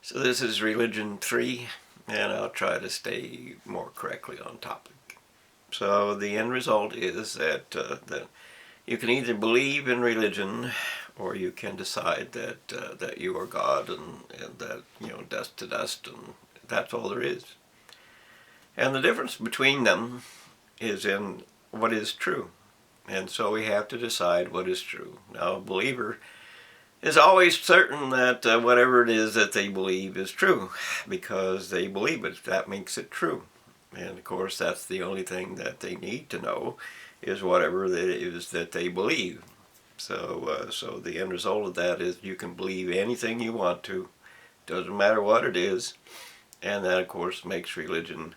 So this is Religion 3, and I'll try to stay more correctly on topic. So the end result is that you can either believe in religion, or you can decide that you are God, and that, dust to dust, and that's all there is. And the difference between them is in what is true. And so we have to decide what is true. Now, a believer is always certain that whatever it is that they believe is true, because they believe it. That makes it true. And of course, that's the only thing that they need to know, is whatever it is that they believe. So the end result of that is you can believe anything you want to, doesn't matter what it is. And that, of course, makes religion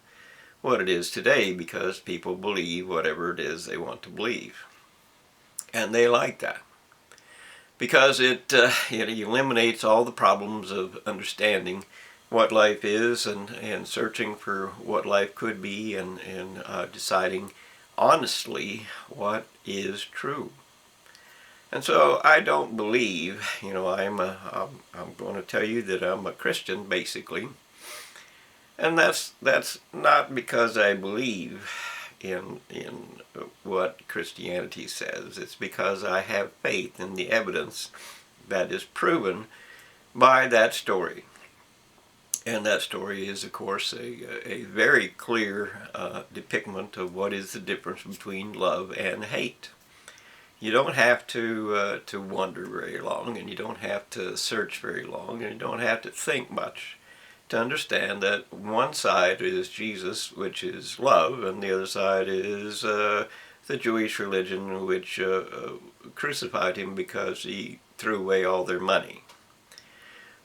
what it is today, because people believe whatever it is they want to believe. And they like that, because it eliminates all the problems of understanding what life is, and searching for what life could be, and deciding honestly what is true. And so I don't believe, I'm going to tell you that I'm a Christian, basically. And that's not because I believe in what Christianity says. It's because I have faith in the evidence that is proven by that story. And that story is, of course, a very clear depiction of what is the difference between love and hate. You don't have to wonder very long, and you don't have to search very long, and you don't have to think much to understand that one side is Jesus, which is love, and the other side is the Jewish religion, which crucified him because he threw away all their money.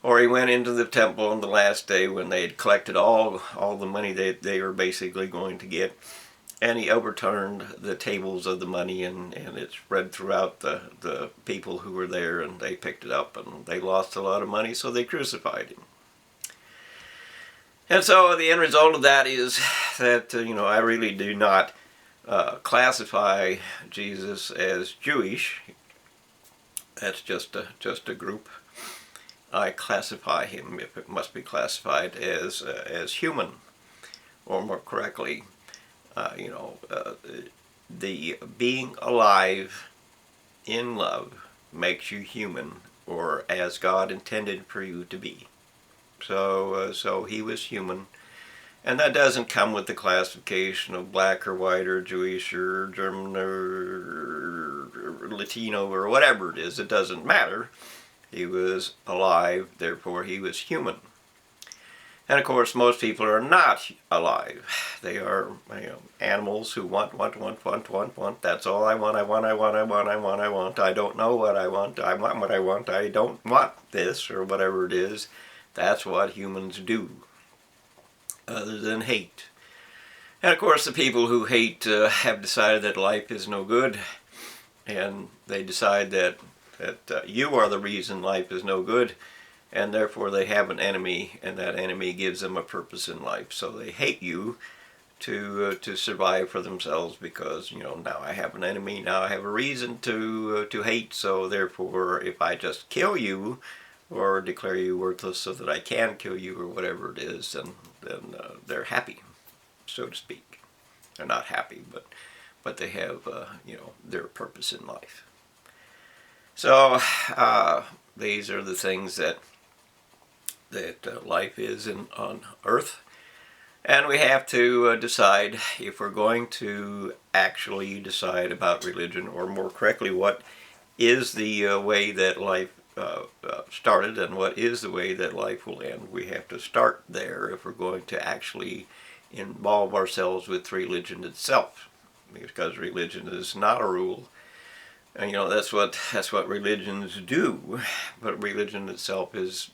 Or he went into the temple on the last day when they had collected all the money they were basically going to get, and he overturned the tables of the money, and it spread throughout the people who were there, and they picked it up, and they lost a lot of money, so they crucified him. And so the end result of that is that, I really do not classify Jesus as Jewish. That's just a group. I classify him, if it must be classified, as human, or more correctly, the being alive in love makes you human, or as God intended for you to be. So he was human, and that doesn't come with the classification of black or white or Jewish or German or Latino or whatever it is. It doesn't matter. He was alive, therefore he was human. And of course, most people are not alive. They are, animals who want. That's all I want. I don't know what I want. I want what I want. I don't want this, or whatever it is. That's what humans do, other than hate. And of course, the people who hate have decided that life is no good, and they decide that you are the reason life is no good, and therefore they have an enemy, and that enemy gives them a purpose in life. So they hate you to survive for themselves, because now I have an enemy, now I have a reason to hate. So therefore, if I just kill you, or declare you worthless so that I can kill you, or whatever it is, then they're happy, so to speak. They're not happy, but they have their purpose in life. So these are the things that life is on Earth, and we have to decide if we're going to actually decide about religion, or more correctly, what is the way that life started, and what is the way that life will end. We have to start there if we're going to actually involve ourselves with religion itself, because religion is not a rule. And that's what religions do. But religion itself is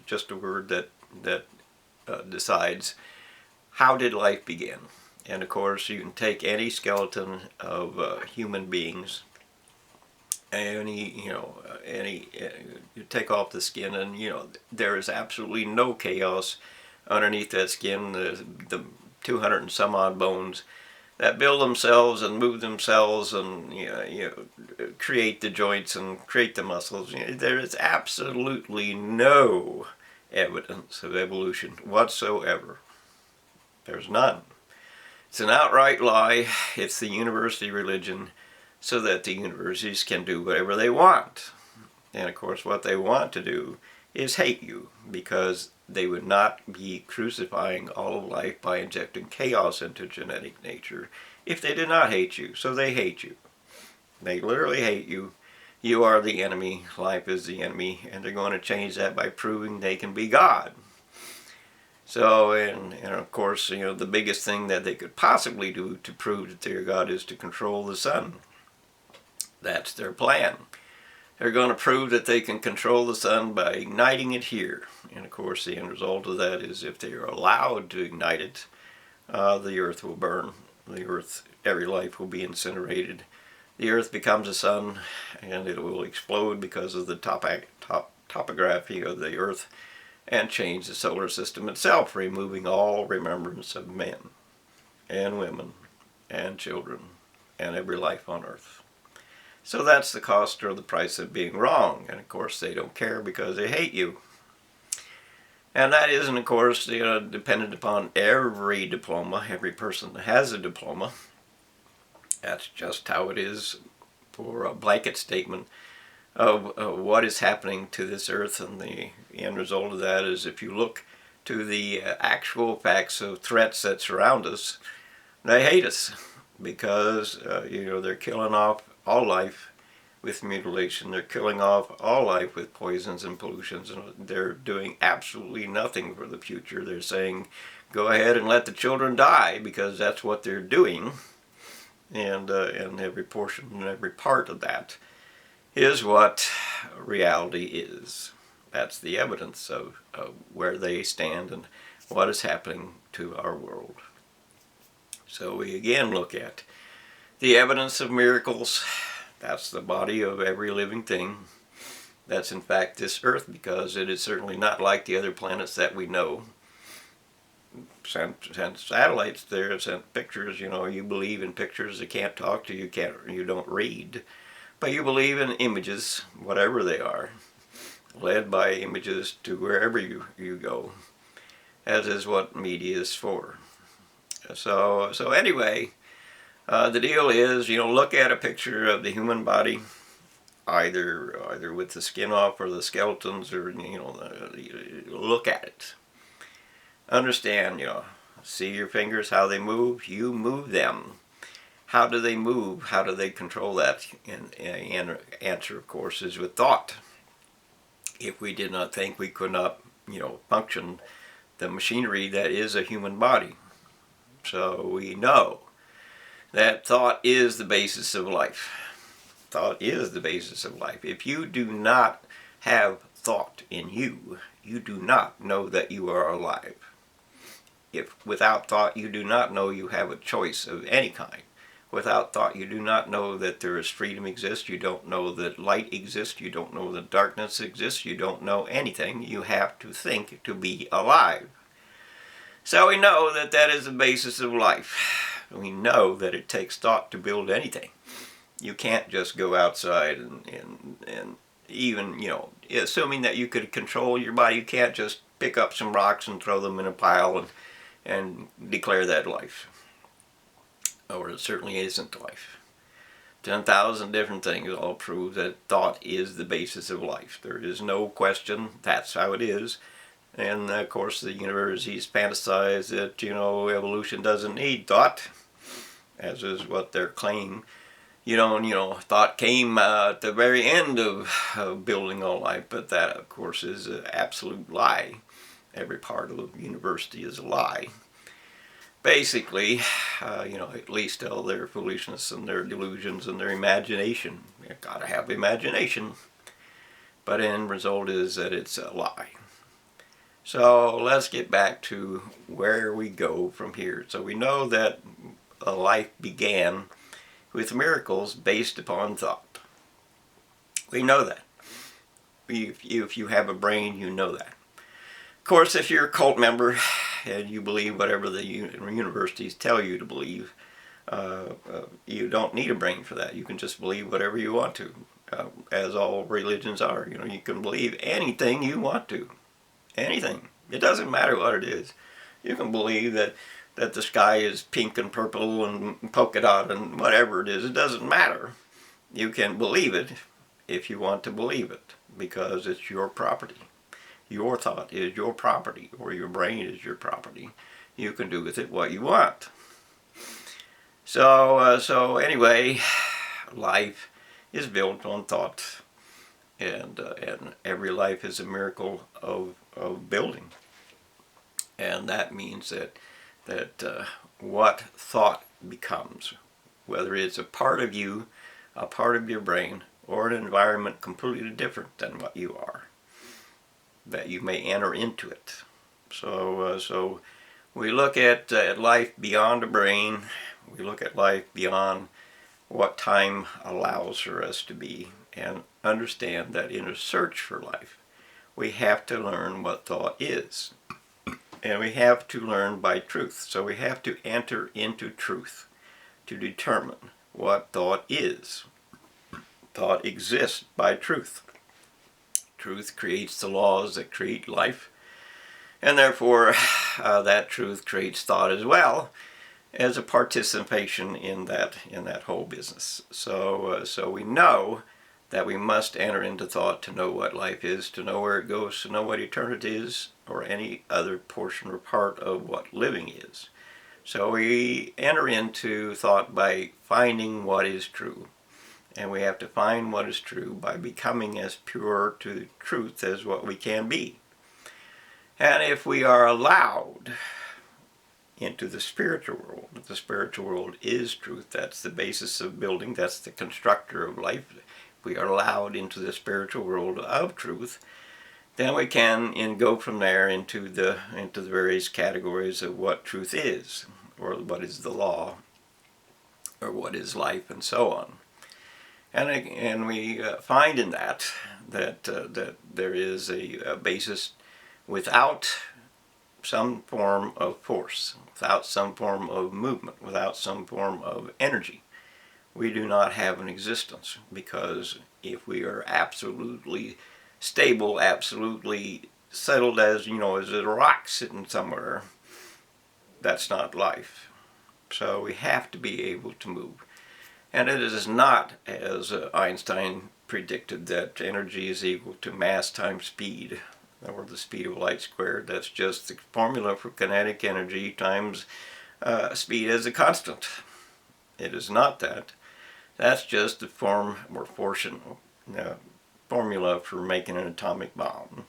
just a word that decides how did life begin. And of course, you can take any skeleton of human beings, you take off the skin, and there is absolutely no chaos underneath that skin. The 200 and some odd bones that build themselves and move themselves, and create the joints and create the muscles. There is absolutely no evidence of evolution whatsoever. There's none. It's an outright lie. It's the university religion so that the universities can do whatever they want. And of course what they want to do is hate you, because they would not be crucifying all of life by injecting chaos into genetic nature if they did not hate you. So they hate you. They literally hate you. You are the enemy. Life is the enemy. And they're going to change that by proving they can be God. So, and of course, the biggest thing that they could possibly do to prove that they're God is to control the sun. That's their plan. They're going to prove that they can control the sun by igniting it here. And of course, the end result of that is if they are allowed to ignite it, the earth will burn. The earth, every life will be incinerated. The earth becomes a sun, and it will explode because of the topography of the earth, and change the solar system itself, removing all remembrance of men and women and children and every life on earth. So that's the cost or the price of being wrong. And of course they don't care because they hate you. And that isn't, of course, dependent upon every diploma, every person that has a diploma. That's just how it is for a blanket statement of what is happening to this earth. And the end result of that is, if you look to the actual facts of threats that surround us, they hate us because they're killing off all life with mutilation. They're killing off all life with poisons and pollutions, and they're doing absolutely nothing for the future. They're saying, go ahead and let the children die, because that's what they're doing. And every portion and every part of that is what reality is. That's the evidence of where they stand and what is happening to our world. So we again look at the evidence of miracles. That's the body of every living thing. That's in fact this earth, because it is certainly not like the other planets that we know. Sent satellites there, sent pictures. You believe in pictures. They can't talk to you, you don't read. But you believe in images, whatever they are, led by images to wherever you go, as is what media is for. So anyway, the deal is, look at a picture of the human body, either with the skin off or the skeletons, or look at it. Understand, see your fingers, how they move. You move them. How do they move? How do they control that? And the answer, of course, is with thought. If we did not think, we could not, function the machinery that is a human body. So we know that thought is the basis of life. Thought is the basis of life. If you do not have thought in you, you do not know that you are alive. If without thought you do not know you have a choice of any kind. Without thought you do not know that there is freedom exists. You don't know that light exists. You don't know that darkness exists. You don't know anything. You have to think to be alive. So we know that that is the basis of life. We know that it takes thought to build anything. You can't just go outside and even, assuming that you could control your body, you can't just pick up some rocks and throw them in a pile and declare that life. Or it certainly isn't life. 10,000 different things all prove that thought is the basis of life. There is no question. That's how it is. And of course the universities fantasize that, evolution doesn't need thought, as is what they're claiming. Thought came at the very end of building all life, but that, of course, is an absolute lie. Every part of the university is a lie. Basically, at least all their foolishness and their delusions and their imagination. You've got to have imagination. But the end result is that it's a lie. So let's get back to where we go from here. So we know that life began with miracles based upon thought. We know that. If you have a brain, you know that. Of course, if you're a cult member and you believe whatever the universities tell you to believe, you don't need a brain for that. You can just believe whatever you want to, as all religions are. You can believe anything you want to. Anything. It doesn't matter what it is. You can believe that the sky is pink and purple and polka dot and whatever it is. It doesn't matter. You can believe it if you want to believe it, because it's your property. Your thought is your property, or your brain is your property. You can do with it what you want. So anyway, life is built on thought, and every life is a miracle of building, and that means that what thought becomes, whether it's a part of you, a part of your brain, or an environment completely different than what you are, that you may enter into it. So we look at life beyond the brain. We look at life beyond what time allows for us to be, and understand that in a search for life, we have to learn what thought is. And we have to learn by truth. So we have to enter into truth to determine what thought is. Thought exists by truth. Truth creates the laws that create life, and therefore that truth creates thought as well as a participation in that whole business. So we know that we must enter into thought to know what life is, to know where it goes, to know what eternity is, or any other portion or part of what living is. So we enter into thought by finding what is true. And we have to find what is true by becoming as pure to truth as what we can be. And if we are allowed into the spiritual world, the spiritual world is truth. That's the basis of building. That's the constructor of life. If we are allowed into the spiritual world of truth, then we can go from there into the various categories of what truth is, or what is the law, or what is life, and so on. And we find in that there is a basis without some form of force, without some form of movement, without some form of energy. We do not have an existence, because if we are absolutely stable, absolutely settled as a rock sitting somewhere, that's not life. So we have to be able to move. And it is not, as Einstein predicted, that energy is equal to mass times speed, or the speed of light squared. That's just the formula for kinetic energy times speed as a constant. It is not that. That's just the formula for making an atomic bomb.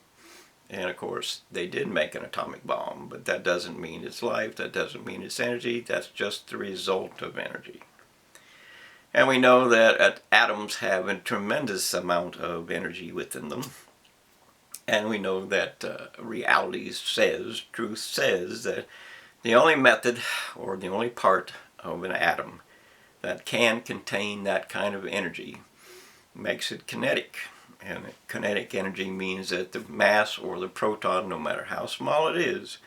And of course, they did make an atomic bomb, but that doesn't mean it's life, that doesn't mean it's energy, that's just the result of energy. And we know that atoms have a tremendous amount of energy within them. And we know that reality says, truth says, that the only method, or the only part of an atom that can contain that kind of energy makes it kinetic. And kinetic energy means that the mass, or the proton, no matter how small it is,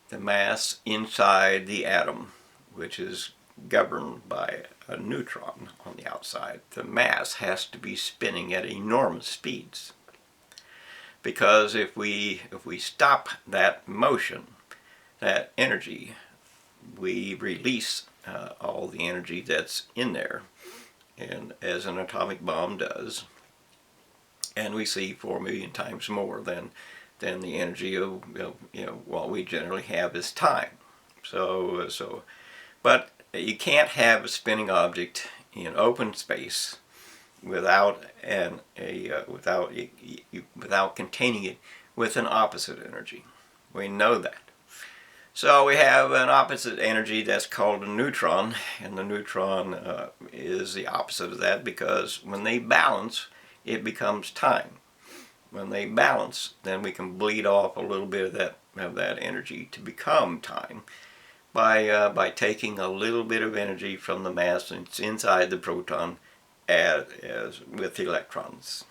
the mass inside the atom, which is governed by a neutron on the outside, the mass has to be spinning at enormous speeds. Because if we stop that motion, that energy, we release all the energy that's in there, and as an atomic bomb does, and we see 4 million times more than the energy of what we generally have is time. But you can't have a spinning object in open space without containing it with an opposite energy. We know that. So we have an opposite energy that's called a neutron, and the neutron is the opposite of that, because when they balance, it becomes time. When they balance, then we can bleed off a little bit of that energy to become time by taking a little bit of energy from the mass that's inside the proton as with electrons.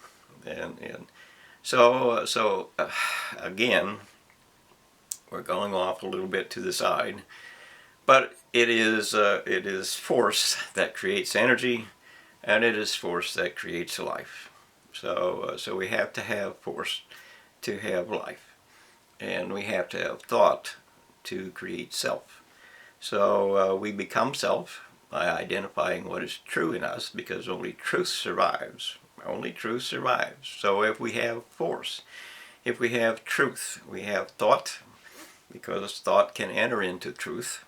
And so again, we're going off a little bit to the side, but it is force that creates energy, and it is force that creates life. So we have to have force to have life. and we have to have thought to create self. So we become self by identifying what is true in us, because only truth survives. Only truth survives. So if we have force, if we have truth, we have thought, because thought can enter into truth,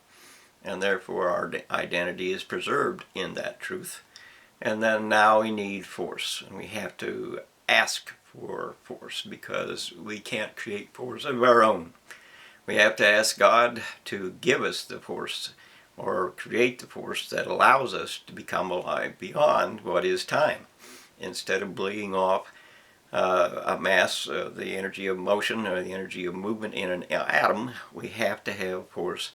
and therefore our identity is preserved in that truth. And then now we need force, and we have to ask for force, because we can't create force of our own. We have to ask God to give us the force, or create the force that allows us to become alive beyond what is time. Instead of bleeding off a mass, the energy of motion or the energy of movement in an atom, we have to have force